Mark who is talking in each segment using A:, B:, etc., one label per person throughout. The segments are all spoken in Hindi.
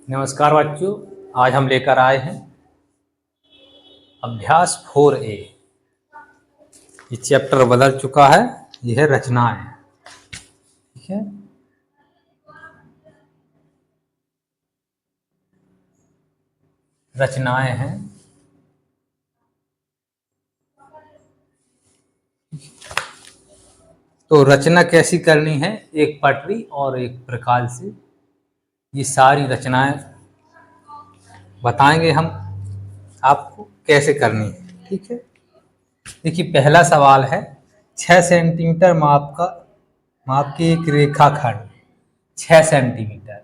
A: नमस्कार बच्चों। आज हम लेकर आए हैं अभ्यास 4A। ये चैप्टर बदल चुका है। यह है रचनाएं। ठीक है, रचनाएं हैं। तो रचना कैसी करनी है, एक पटरी और एक प्रकार से ये सारी रचनाएं बताएंगे हम आपको कैसे करनी है। ठीक है, देखिए पहला सवाल है 6 सेंटीमीटर माप की एक रेखाखंड। 6 सेंटीमीटर।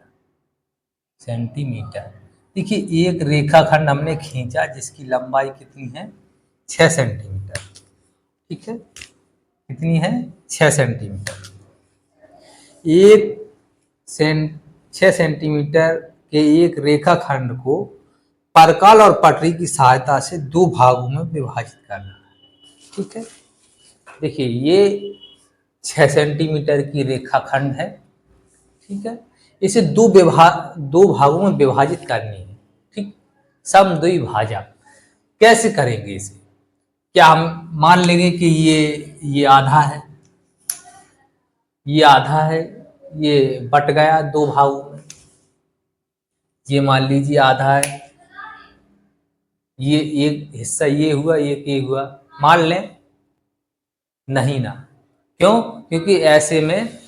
A: देखिए एक रेखाखंड हमने खींचा जिसकी लंबाई कितनी है, 6 सेंटीमीटर। ठीक है, कितनी है, 6 सेंटीमीटर। एक 6 सेंटीमीटर के एक रेखाखंड को परकाल और पटरी की सहायता से दो भागों में विभाजित करना है। ठीक है, देखिए ये 6 सेंटीमीटर की रेखाखंड है। ठीक है, इसे दो भागों में विभाजित करनी है। ठीक, समद्विभाजक कैसे करेंगे इसे? क्या हम मान लेंगे कि ये आधा है, ये आधा है, ये बट गया दो भागों में। ये मान लीजिए आधा है, ये एक हिस्सा ये हुआ, एक ये हुआ, मान लें। नहीं ना, क्यों? क्योंकि ऐसे में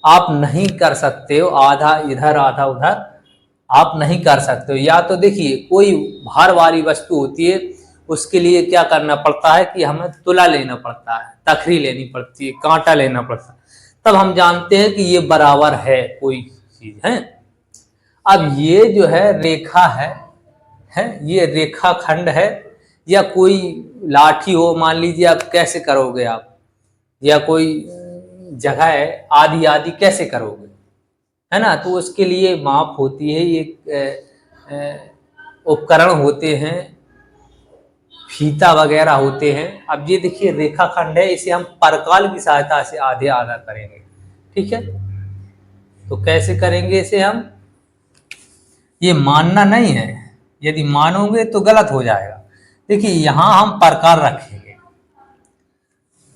A: आप नहीं कर सकते हो, आधा इधर आधा उधर आप नहीं कर सकते हो। या तो देखिए कोई भार वाली वस्तु होती है, उसके लिए क्या करना पड़ता है कि हमें तुला लेना पड़ता है, तखरी लेनी पड़ती है, कांटा लेना पड़ता है, तब हम जानते हैं कि ये बराबर है कोई चीज है। अब ये जो है रेखा है ये रेखा खंड है, या कोई लाठी हो मान लीजिए, आप कैसे करोगे आप? या कोई जगह है, आदि आदि कैसे करोगे, है ना? तो उसके लिए माप होती है, ये उपकरण होते हैं, फीता वगैरह होते हैं। अब ये देखिए रेखाखंड है, इसे हम परकाल की सहायता से आधे आधा करेंगे। ठीक है, तो कैसे करेंगे इसे हम? ये मानना नहीं है, यदि मानोगे तो गलत हो जाएगा। देखिए यहां हम परकाल रखेंगे,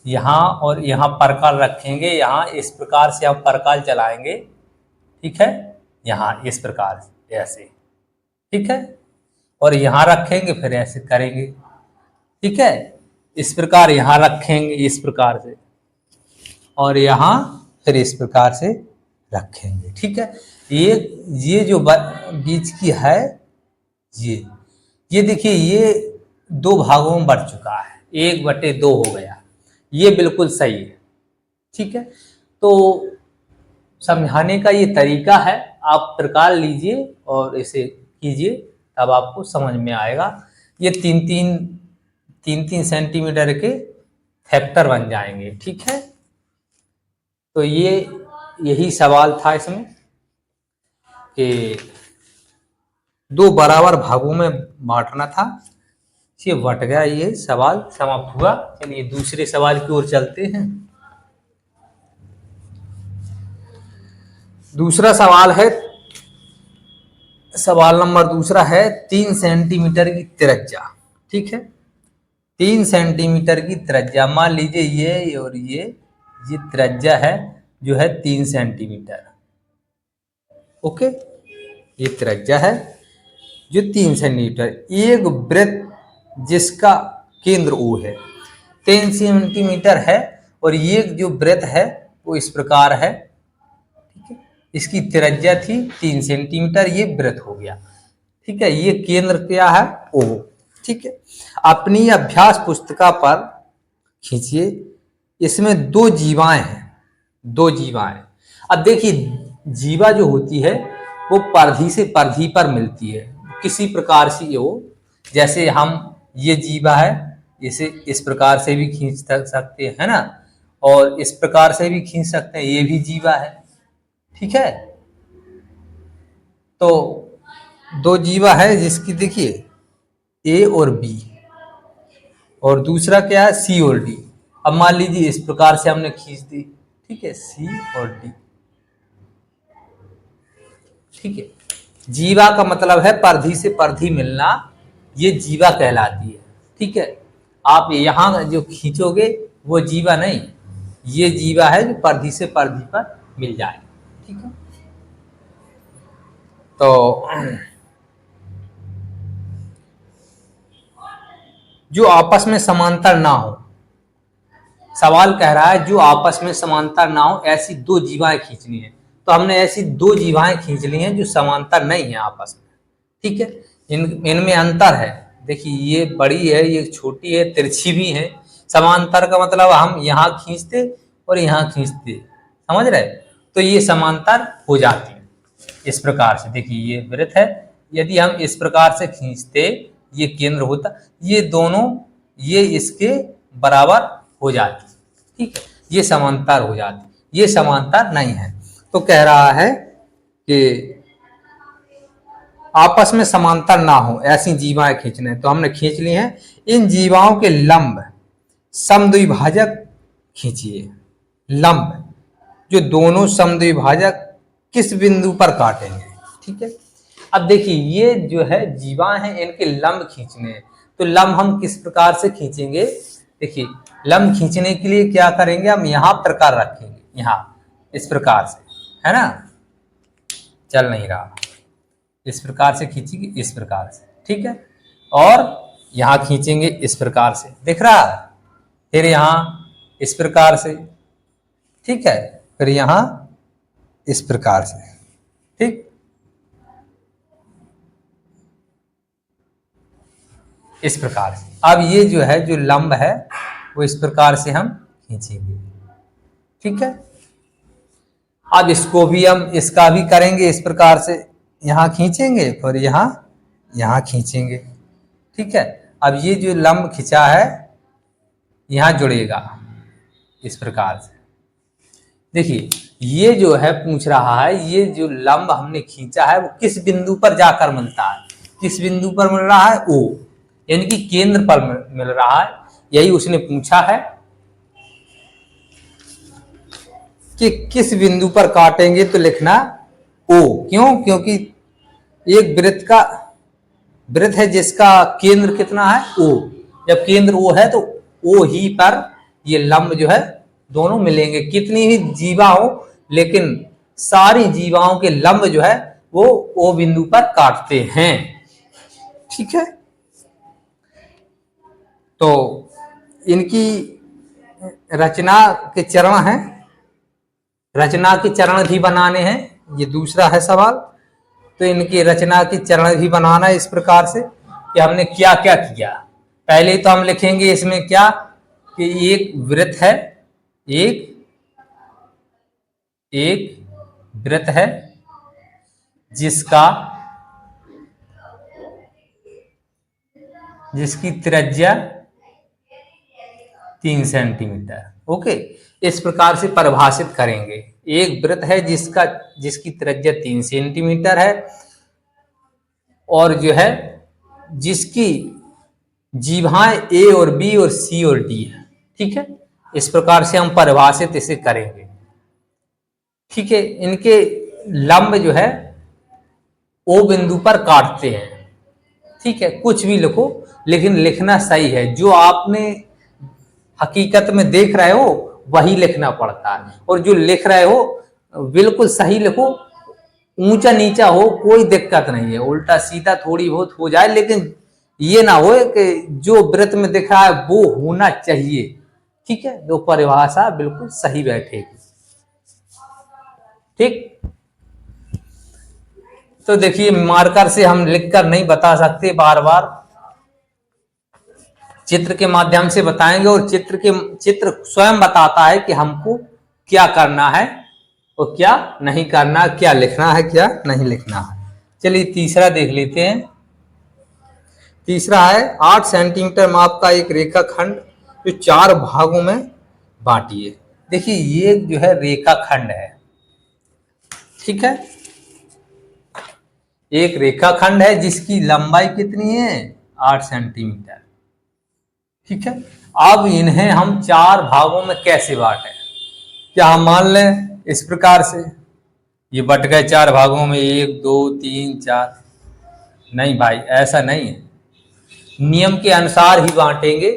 A: यहाँ और यहाँ परकाल रखेंगे। यहाँ इस प्रकार से हम परकाल चलाएंगे। ठीक है, यहाँ इस प्रकार से ऐसे। ठीक है, और यहाँ रखेंगे, फिर ऐसे करेंगे। ठीक है, इस प्रकार यहाँ रखेंगे इस प्रकार से, और यहाँ फिर इस प्रकार से रखेंगे। ठीक है, ये जो बीच की है, ये देखिए ये दो भागों में बढ़ चुका है, 1/2 हो गया। ये बिल्कुल सही है। ठीक है, तो समझाने का ये तरीका है, आप प्रकार लीजिए और इसे कीजिए, तब आपको समझ में आएगा। ये तीन तीन सेंटीमीटर के फैक्टर बन जाएंगे। ठीक है, तो यही सवाल था इसमें कि दो बराबर भागों में बांटना था। ये बट गया, ये सवाल समाप्त हुआ। चलिए दूसरे सवाल की ओर चलते हैं। दूसरा सवाल है, सवाल नंबर दूसरा है 3 सेंटीमीटर की त्रिज्या। ठीक है, 3 सेंटीमीटर की त्रिज्या, मान लीजिए ये और ये त्रिज्या है जो है 3 सेंटीमीटर। ओके, ये त्रिज्या है जो 3 सेंटीमीटर। एक वृत्त जिसका केंद्र O है 3 सेंटीमीटर है, और ये जो वृत्त है वो इस प्रकार है। ठीक है, इसकी त्रिज्या थी 3 सेंटीमीटर, ये वृत्त हो गया। ठीक है, ये केंद्र क्या है, O। ठीक है, अपनी अभ्यास पुस्तिका पर खींचिए, इसमें दो जीवाएं हैं, दो जीवाएं। अब देखिए जीवा जो होती है वो परिधि से परिधि पर मिलती है, किसी प्रकार से हो। जैसे हम ये जीवा है, इसे इस प्रकार से भी खींच सकते हैं ना, और इस प्रकार से भी खींच सकते हैं, ये भी जीवा है। ठीक है, तो दो जीवा है जिसकी देखिए ए और बी, और दूसरा क्या है, सी और डी। अब मान लीजिए इस प्रकार से हमने खींच दी। ठीक है, सी और डी। ठीक है, जीवा का मतलब है परिधि से परिधि मिलना, ये जीवा कहलाती है। ठीक है, आप यहाँ जो खींचोगे वो जीवा नहीं, ये जीवा है जो परिधि से परिधि पर मिल जाए। ठीक है, तो जो आपस में समांतर ना हो, सवाल कह रहा है जो आपस में समांतर ना हो ऐसी दो जीवाएं खींचनी है। तो हमने ऐसी दो जीवाएं खींच ली हैं जो समांतर नहीं है आपस में। ठीक है, इनमें अंतर है। देखिए ये बड़ी है, ये छोटी है, तिरछी भी है। समांतर का मतलब हम यहाँ खींचते और यहाँ खींचते, समझ रहे? तो ये समांतर हो जाती है इस प्रकार से। देखिए ये वृत्त है, यदि हम इस प्रकार से खींचते, ये केंद्र होता, ये दोनों ये इसके बराबर हो जाती। ठीक है, ये समांतर हो जाती, ये समांतर नहीं है। तो कह रहा है कि आपस में समांतर ना हो ऐसी जीवाएं खींचने, तो हमने खींच ली हैं। इन जीवाओं के लंब समद्विभाजक खींचिए। लंब जो दोनों समद्विभाजक किस बिंदु पर काटेंगे। ठीक है, अब देखिए ये जो है जीवा है, इनके लंब खींचने हैं। तो लंब हम किस प्रकार से खींचेंगे? देखिए लंब खींचने के लिए क्या करेंगे, हम यहाँ प्रकार रखेंगे, यहाँ इस प्रकार से, है ना, चल नहीं रहा, इस प्रकार से खींचेंगे, इस प्रकार से। ठीक है, और यहाँ खींचेंगे इस प्रकार से, दिख रहा है? फिर यहाँ इस प्रकार से, ठीक है, फिर यहाँ इस प्रकार से। ठीक, इस प्रकार से। अब ये जो है जो लंब है वो इस प्रकार से हम खींचेंगे। ठीक है, अब इसको भी हम इसका भी करेंगे इस प्रकार से, यहाँ खींचेंगे फिर यहाँ खींचेंगे। ठीक है, अब ये जो लंब खिंचा है यहाँ जुड़ेगा इस प्रकार से। देखिए ये जो है पूछ रहा है, ये जो लंब हमने खींचा है वो किस बिंदु पर जाकर मिलता है। किस बिंदु पर मिल रहा है? ओ, यानी कि केंद्र पर मिल रहा है, यही उसने पूछा है कि किस बिंदु पर काटेंगे। तो लिखना ओ। क्यों? क्योंकि एक वृत्त है जिसका केंद्र कितना है? ओ। जब केंद्र ओ है तो ओ ही पर ये लंब जो है दोनों मिलेंगे। कितनी ही जीवा हो, लेकिन सारी जीवाओं के लंब जो है वो ओ बिंदु पर काटते हैं। ठीक है, तो इनकी रचना के चरण हैं, रचना के चरण भी बनाने हैं, ये दूसरा है सवाल। तो इनकी रचना के चरण भी बनाना है इस प्रकार से कि हमने क्या क्या किया। पहले तो हम लिखेंगे इसमें क्या कि एक वृत्त है, एक वृत्त है जिसकी त्रिज्या 3 सेंटीमीटर। ओके, इस प्रकार से परिभाषित करेंगे। एक वृत्त है जिसकी त्रिज्या 3 सेंटीमीटर है और जो है जिसकी जीभाएं ए और बी और सी और डी है। ठीक है, इस प्रकार से हम परिभाषित इसे करेंगे। ठीक है, इनके लंब जो है ओ बिंदु पर काटते हैं। ठीक है, कुछ भी लिखो लेकिन लिखना सही है। जो आपने हकीकत में देख रहे हो वही लिखना पड़ता है, और जो लिख रहे हो बिल्कुल सही लिखो। ऊंचा नीचा हो कोई दिक्कत नहीं है, उल्टा सीधा थोड़ी बहुत हो जाए, लेकिन ये ना हो कि जो वृत्त में दिख रहा है वो होना चाहिए। ठीक है, जो परिभाषा बिल्कुल सही बैठेगी। ठीक, तो देखिए मार्कर से हम लिखकर नहीं बता सकते, बार बार चित्र के माध्यम से बताएंगे, और चित्र स्वयं बताता है कि हमको क्या करना है और क्या नहीं करना, क्या लिखना है क्या नहीं लिखना है। चलिए तीसरा देख लेते हैं। तीसरा है 8 सेंटीमीटर माप का एक रेखाखंड जो 4 भागों में बांटिए। देखिए ये जो है रेखाखंड है। ठीक है, एक रेखाखंड है जिसकी लंबाई कितनी है? 8 सेंटीमीटर। ठीक है, अब इन्हें हम 4 भागों में कैसे बांटे? क्या हम मान लें इस प्रकार से, ये बट गए 4 भागों में, 1 2 3 4। नहीं भाई, ऐसा नहीं है, नियम के अनुसार ही बांटेंगे,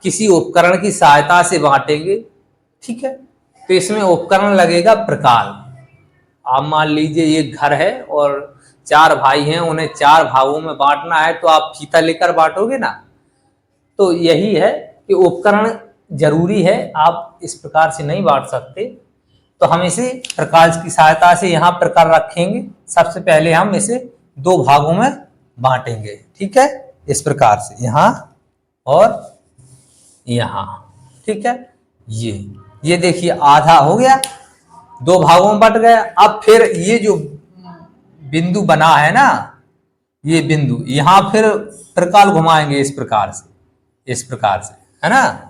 A: किसी उपकरण की सहायता से बांटेंगे। ठीक है, तो इसमें उपकरण लगेगा प्रकाल। आप मान लीजिए ये घर है और 4 भाई हैं, उन्हें 4 भागों में बांटना है, तो आप फीता लेकर बांटोगे ना। तो यही है कि उपकरण जरूरी है, आप इस प्रकार से नहीं बांट सकते। तो हम इसे प्रकाल की सहायता से यहाँ प्रकार रखेंगे। सबसे पहले हम इसे 2 भागों में बांटेंगे। ठीक है, इस प्रकार से यहाँ और यहाँ। ठीक है, ये देखिए आधा हो गया, 2 भागों में बट गया। अब फिर ये जो बिंदु बना है ना, ये बिंदु यहाँ फिर प्रकाल घुमाएंगे इस प्रकार से, इस प्रकार से, है ना।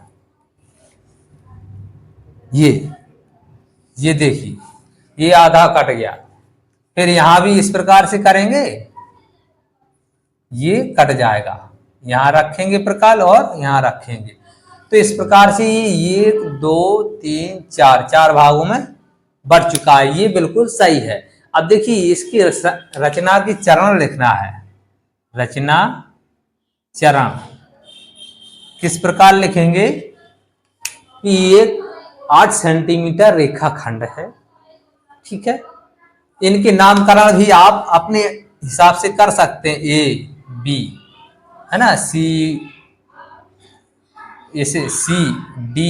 A: ये देखिए, ये आधा कट गया। फिर यहां भी इस प्रकार से करेंगे, ये कट जाएगा। यहां रखेंगे प्रकाल और यहां रखेंगे, तो इस प्रकार से ये 1 2 3 4 4 भागों में बढ़ चुका है। ये बिल्कुल सही है। अब देखिए इसकी रचना की चरण लिखना है। रचना चरण किस प्रकार लिखेंगे कि एक 8 सेंटीमीटर रेखाखंड है। ठीक है, इनके नामकरण भी आप अपने हिसाब से कर सकते हैं, ए बी, है ना, सी, ऐसे सी डी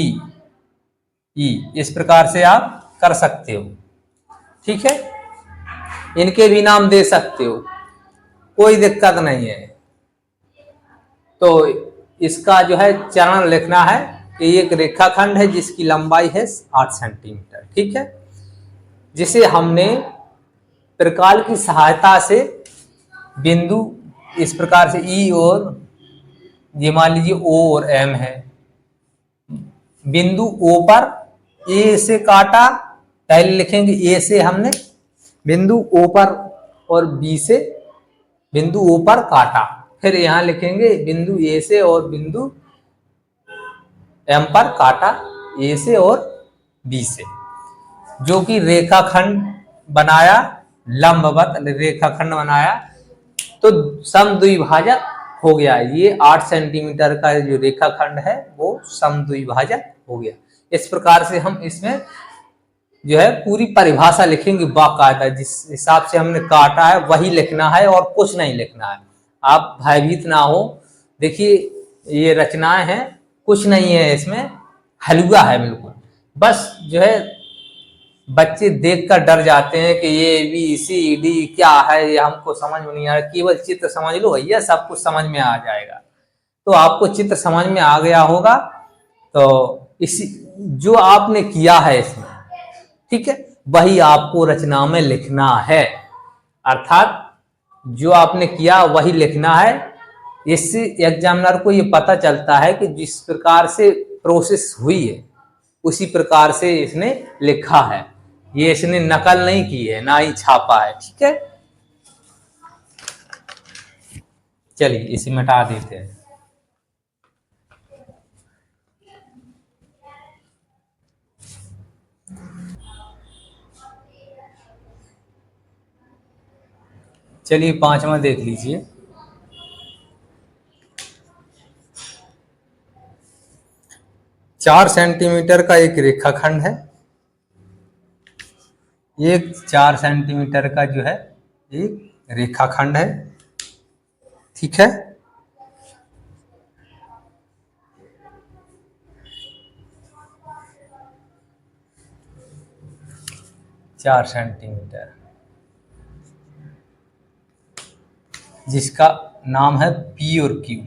A: ई, इस प्रकार से आप कर सकते हो। ठीक है, इनके भी नाम दे सकते हो, कोई दिक्कत नहीं है। तो इसका जो है चरण लिखना है कि एक रेखाखंड है जिसकी लंबाई है 8 सेंटीमीटर। ठीक है, जिसे हमने प्रकाल की सहायता से बिंदु इस प्रकार से ई और ये मान लीजिए ओ और एम है, बिंदु ओ पर ए से काटा, पहले लिखेंगे ए से हमने बिंदु ओ पर, और बी से बिंदु ओ पर काटा। फिर यहां लिखेंगे बिंदु ए से और बिंदु एम पर काटा, ए से और बी से, जो कि रेखाखंड बनाया, लंबवत रेखाखंड बनाया, तो समद्विभाजक हो गया। ये 8 सेंटीमीटर का जो रेखाखंड है वो समद्विभाजक हो गया। इस प्रकार से हम इसमें जो है पूरी परिभाषा लिखेंगे बाकायदा, जिस हिसाब से हमने काटा है वही लिखना है और कुछ नहीं लिखना है। आप भयभीत ना हो। देखिए ये रचनाएं हैं, कुछ नहीं है इसमें, हलवा है बिल्कुल। बस जो है बच्चे देखकर डर जाते हैं कि ये बी सी डी क्या है, ये हमको समझ में नहीं आ रहा। केवल चित्र समझ लो भैया, सब कुछ समझ में आ जाएगा। तो आपको चित्र समझ में आ गया होगा, तो इसी जो आपने किया है इसमें, ठीक है, वही आपको रचना में लिखना है। अर्थात जो आपने किया वही लिखना है। इससे एग्जामिनर को ये पता चलता है कि जिस प्रकार से प्रोसेस हुई है उसी प्रकार से इसने लिखा है। ये इसने नकल नहीं की है, ना ही छापा है। ठीक है, चलिए इसे मिटा देते हैं। चलिए 5वां देख लीजिए। चार सेंटीमीटर का एक रेखाखंड है। एक 4 सेंटीमीटर का जो है एक रेखाखंड है। ठीक है, चार सेंटीमीटर, जिसका नाम है पी और क्यू।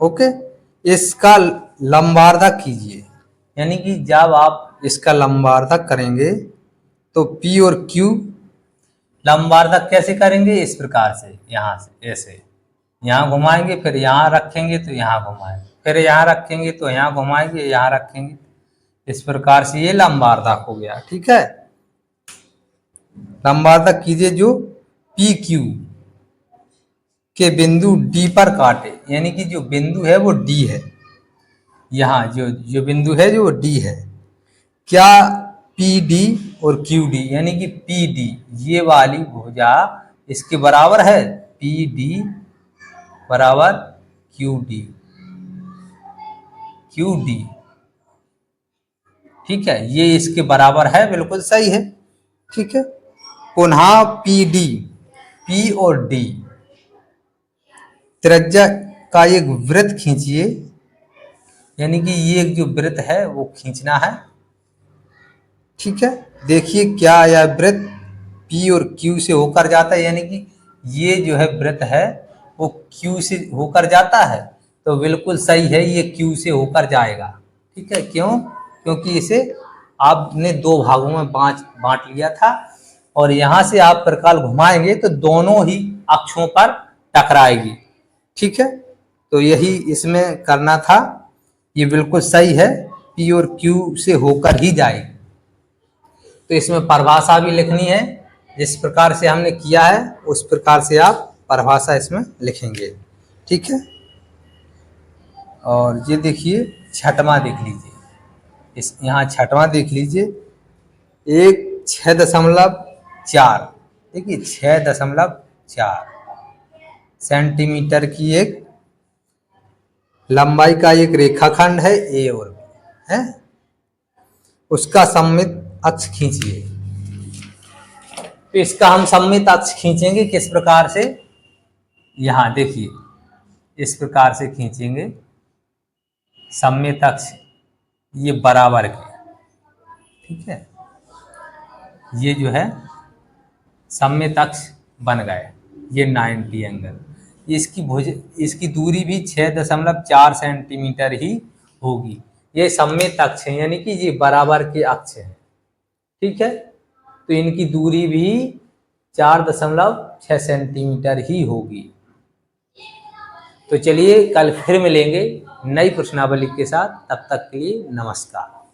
A: ओके, इसका लंबार्धक कीजिए, यानी कि जब आप इसका लंबार्धक करेंगे तो पी और क्यू लंबार्धक कैसे करेंगे, इस प्रकार से, यहाँ से ऐसे यहाँ घुमाएंगे, फिर यहाँ रखेंगे तो यहाँ घुमाएंगे, फिर यहाँ रखेंगे तो यहाँ घुमाएंगे, यहाँ रखेंगे, इस प्रकार से ये लंबार्धक हो गया। ठीक है, लंबार्धक कीजिए जो पी क्यू के बिंदु डी पर काटे, यानी कि जो बिंदु है वो डी है। यहाँ जो बिंदु है जो डी है। क्या पी डी और क्यू डी, यानी कि पी डी ये वाली भुजा इसके बराबर है, पी डी बराबर क्यू डी, क्यू डी, ठीक है, ये इसके बराबर है, बिल्कुल सही है। ठीक है, पुनः पी डी, पी और डी त्रिज्या का एक वृत्त खींचिए, यानी कि ये एक जो वृत्त है वो खींचना है। ठीक है, देखिए क्या यह वृत्त P और Q से होकर जाता है, यानी कि ये जो है वृत्त है वो Q से होकर जाता है, तो बिल्कुल सही है, ये Q से होकर जाएगा। ठीक है, क्यों? क्योंकि इसे आपने दो भागों में बांट लिया था, और यहाँ से आप प्रकाल घुमाएंगे तो दोनों ही अक्षों पर टकराएगी। ठीक है, तो यही इसमें करना था, ये बिल्कुल सही है, P और Q से होकर ही जाएगी। तो इसमें परिभाषा भी लिखनी है, जिस प्रकार से हमने किया है उस प्रकार से आप परिभाषा इसमें लिखेंगे। ठीक है, और ये देखिए छठवां देख लीजिए, इस यहाँ छठवां देख लीजिए, एक 6.4, देखिए 6.4 सेंटीमीटर की एक लंबाई का एक रेखाखंड है ए और बी है, उसका सममित अक्ष खींचिए। तो इसका हम सममित अक्ष खींचेंगे किस प्रकार से, यहाँ देखिए इस प्रकार से खींचेंगे सममित अक्ष, ये बराबर के, ठीक है, ये जो है सममित अक्ष बन गए, ये 90 एंगल, इसकी दूरी भी 6.4 सेंटीमीटर ही होगी। ये सममित अक्ष है, यानी कि ये बराबर के अक्ष है। ठीक है, तो इनकी दूरी भी 4.6 सेंटीमीटर ही होगी। तो चलिए कल फिर मिलेंगे नई प्रश्नावली के साथ, तब तक के लिए नमस्कार।